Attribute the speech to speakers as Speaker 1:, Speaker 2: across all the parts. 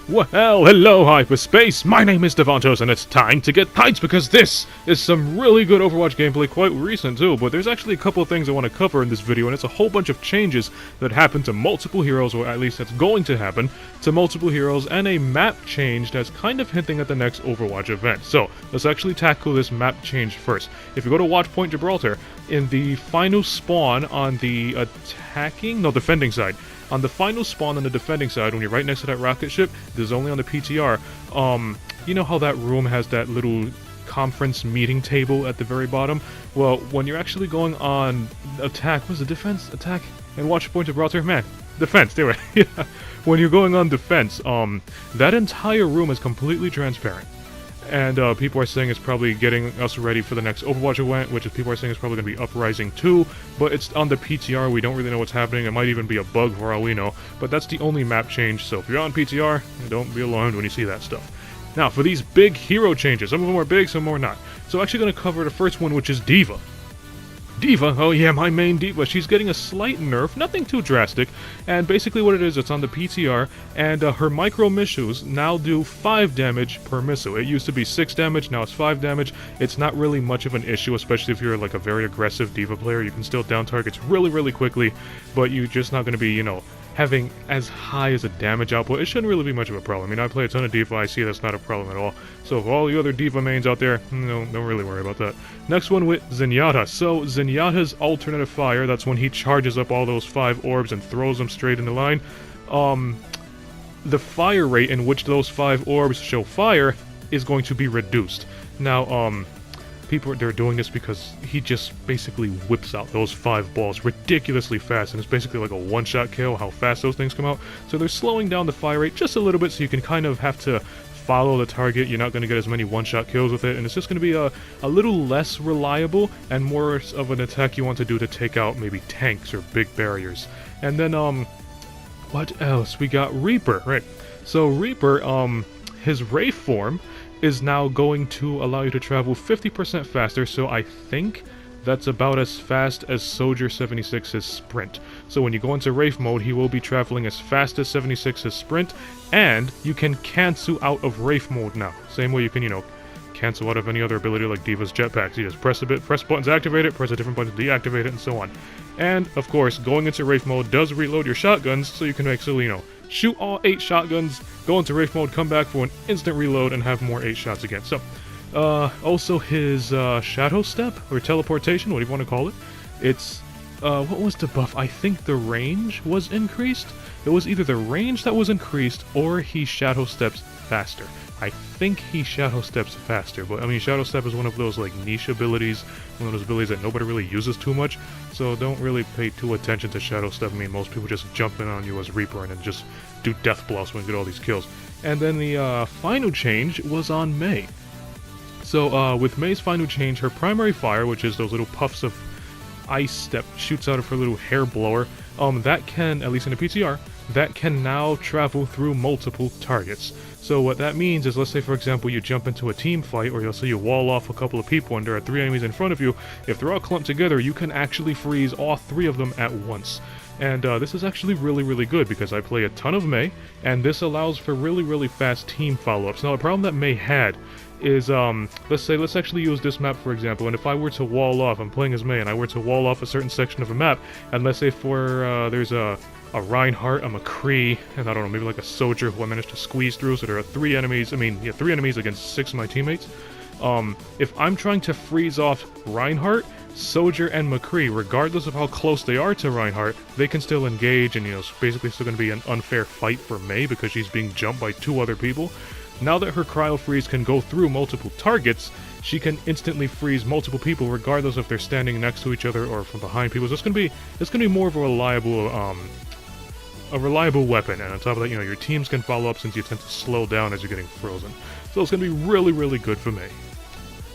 Speaker 1: Well, hello hyperspace, my name is Davontos and it's time to get hyped because this is some really good Overwatch gameplay, quite recent too, but there's actually a couple of things I want to cover in this video, and it's a whole bunch of changes that happen to multiple heroes, or at least that's going to happen to multiple heroes, and a map change that's kind of hinting at the next Overwatch event. So, let's actually tackle this map change first. If you go to Watch Point Gibraltar, in the final spawn on the defending side, on the final spawn on the defending side, when you're right next to that rocket ship, this is only on the PTR, you know how that room has that little conference meeting table at the very bottom? Well, when you're actually going on attack, what's the defense? Attack? And Watch Point Gibraltar? Man, defense, there we go. Yeah. When you're going on defense, that entire room is completely transparent. And people are saying it's probably getting us ready for the next Overwatch event, which is people are saying it's probably going to be Uprising 2, but it's on the PTR, we don't really know what's happening, it might even be a bug for all we know, but that's the only map change, so if you're on PTR, don't be alarmed when you see that stuff. Now, for these big hero changes, some of them are big, some are not. So I'm actually going to cover the first one, which is D.Va. D.Va, oh yeah, my main D.Va, she's getting a slight nerf, nothing too drastic, and basically what it is, it's on the PTR, and her micro missiles now do 5 damage per missile. It used to be 6 damage, now it's 5 damage. It's not really much of an issue, especially if you're like a very aggressive D.Va player. You can still down targets really, really quickly, but you're just not going to be, you know, having as high as a damage output. It shouldn't really be much of a problem. I mean, I play a ton of D.Va, I see that's not a problem at all. So for all the other D.Va mains out there, no, don't really worry about that. Next one with Zenyatta. So Zenyatta's alternative fire, that's when he charges up all those 5 orbs and throws them straight in the line. The fire rate in which those 5 orbs show fire is going to be reduced. Now, they're doing this because he just basically whips out those 5 balls ridiculously fast, and it's basically like a one-shot kill, how fast those things come out. So they're slowing down the fire rate just a little bit, so you can kind of have to follow the target. You're not going to get as many one-shot kills with it, and it's just going to be a little less reliable and more of an attack you want to do to take out maybe tanks or big barriers. And then, what else? We got Reaper, right? So Reaper, his Wraith form is now going to allow you to travel 50% faster, so I think that's about as fast as Soldier 76's sprint. So when you go into Wraith mode, he will be traveling as fast as 76's sprint, and you can cancel out of Wraith mode now. Same way you can, you know, cancel out of any other ability like D.Va's jetpacks. You just press buttons to activate it, press a different button to deactivate it, and so on. And, of course, going into Wraith mode does reload your shotguns, so you can actually, you know, shoot all 8 shotguns, go into Wraith mode, come back for an instant reload, and have more 8 shots again. So, also his Shadow Step, or Teleportation, what do you want to call it? It's, what was the buff? I think the range was increased? It was either the range that was increased, or he Shadow Steps faster. I think he Shadow Steps faster, but I mean, Shadow Step is one of those like niche abilities, one of those abilities that nobody really uses too much, so don't really pay too attention to Shadow Step. I mean, most people just jump in on you as Reaper and then just do death blows when you get all these kills. And then the final change was on Mei. So with Mei's final change, her primary fire, which is those little puffs of ice that shoots out of her little hair blower, that can, at least in the PTR, that can now travel through multiple targets. So what that means is, let's say for example you jump into a team fight, or let's say you wall off a couple of people and there are 3 enemies in front of you. If they're all clumped together, you can actually freeze all 3 of them at once. And this is actually really, really good because I play a ton of Mei, and this allows for really, really fast team follow-ups. Now the problem that Mei had is, let's actually use this map for example, and if I were to wall off, I'm playing as Mei, and I were to wall off a certain section of a map, and let's say for, there's a Reinhardt, a McCree, and I don't know, maybe like a Soldier who I managed to squeeze through, so there are 3 enemies, 3 enemies against 6 of my teammates. If I'm trying to freeze off Reinhardt, Soldier, and McCree, regardless of how close they are to Reinhardt, they can still engage, and you know, it's basically still going to be an unfair fight for Mei because she's being jumped by 2 other people. Now that her Cryo Freeze can go through multiple targets, she can instantly freeze multiple people regardless if they're standing next to each other or from behind people. So it's gonna be more of a reliable weapon, and on top of that, you know, your teams can follow up since you tend to slow down as you're getting frozen. So it's gonna be really, really good for me.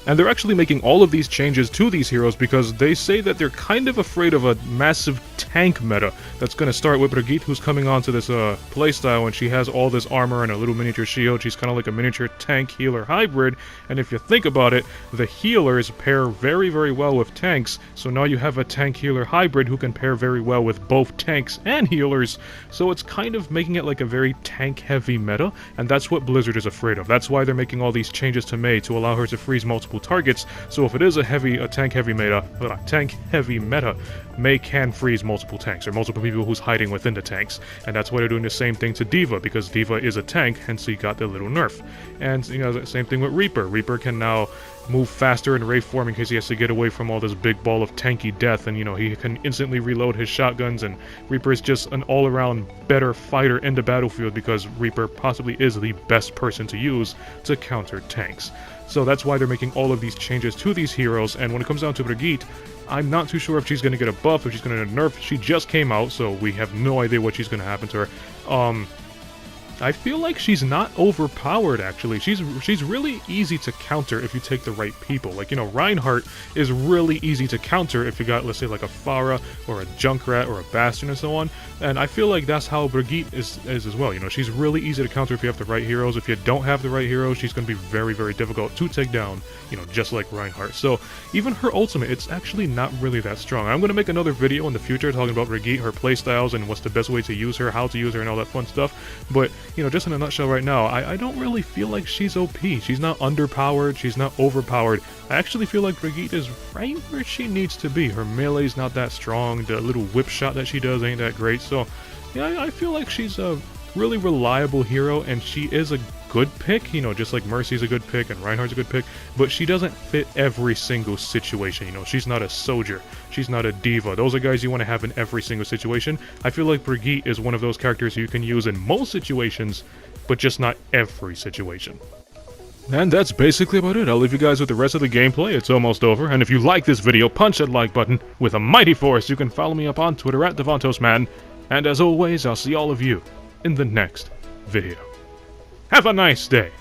Speaker 1: And they're actually making all of these changes to these heroes because they say that they're kind of afraid of a massive tank meta that's going to start with Brigitte, who's coming onto this playstyle, and she has all this armor and a little miniature shield. She's kind of like a miniature tank healer hybrid, and if you think about it, the healers pair very, very well with tanks, so now you have a tank healer hybrid who can pair very well with both tanks and healers, so it's kind of making it like a very tank-heavy meta, and that's what Blizzard is afraid of. That's why they're making all these changes to Mei to allow her to freeze multiple targets, so if it is a tank-heavy meta, Mei can freeze multiple tanks, or multiple people who's hiding within the tanks, and that's why they're doing the same thing to D.Va, because D.Va is a tank, hence he got the little nerf. And, you know, the same thing with Reaper. Reaper can now move faster in Wraith form in case he has to get away from all this big ball of tanky death, and, you know, he can instantly reload his shotguns, and Reaper is just an all-around better fighter in the battlefield because Reaper possibly is the best person to use to counter tanks. So that's why they're making all of these changes to these heroes, and when it comes down to Brigitte, I'm not too sure if she's going to get a buff, if she's going to nerf. She just came out, so we have no idea what she's going to happen to her. I feel like she's not overpowered, actually. She's really easy to counter if you take the right people. Like, you know, Reinhardt is really easy to counter if you got, let's say, like a Pharah or a Junkrat or a Bastion and so on. And I feel like that's how Brigitte is as well. You know, she's really easy to counter if you have the right heroes. If you don't have the right heroes, she's going to be very, very difficult to take down, you know, just like Reinhardt. So even her ultimate, it's actually not really that strong. I'm going to make another video in the future talking about Brigitte, her playstyles, and what's the best way to use her, how to use her, and all that fun stuff. But, you know, just in a nutshell right now, I don't really feel like she's OP. She's not underpowered, she's not overpowered. I actually feel like Brigitte is right where she needs to be. Her melee's not that strong, the little whip shot that she does ain't that great, so yeah, I feel like she's a really reliable hero, and she is a good pick, you know, just like Mercy's a good pick and Reinhardt's a good pick, but she doesn't fit every single situation. You know, she's not a soldier, she's not a D.Va. Those are guys you want to have in every single situation. I feel like Brigitte is one of those characters you can use in most situations, but just not every situation. And that's basically about it. I'll leave you guys with the rest of the gameplay. It's almost over, and if you like this video, punch that like button with a mighty force. You can follow me up on Twitter at DavantosMan, and as always, I'll see all of you in the next video. Have a nice day.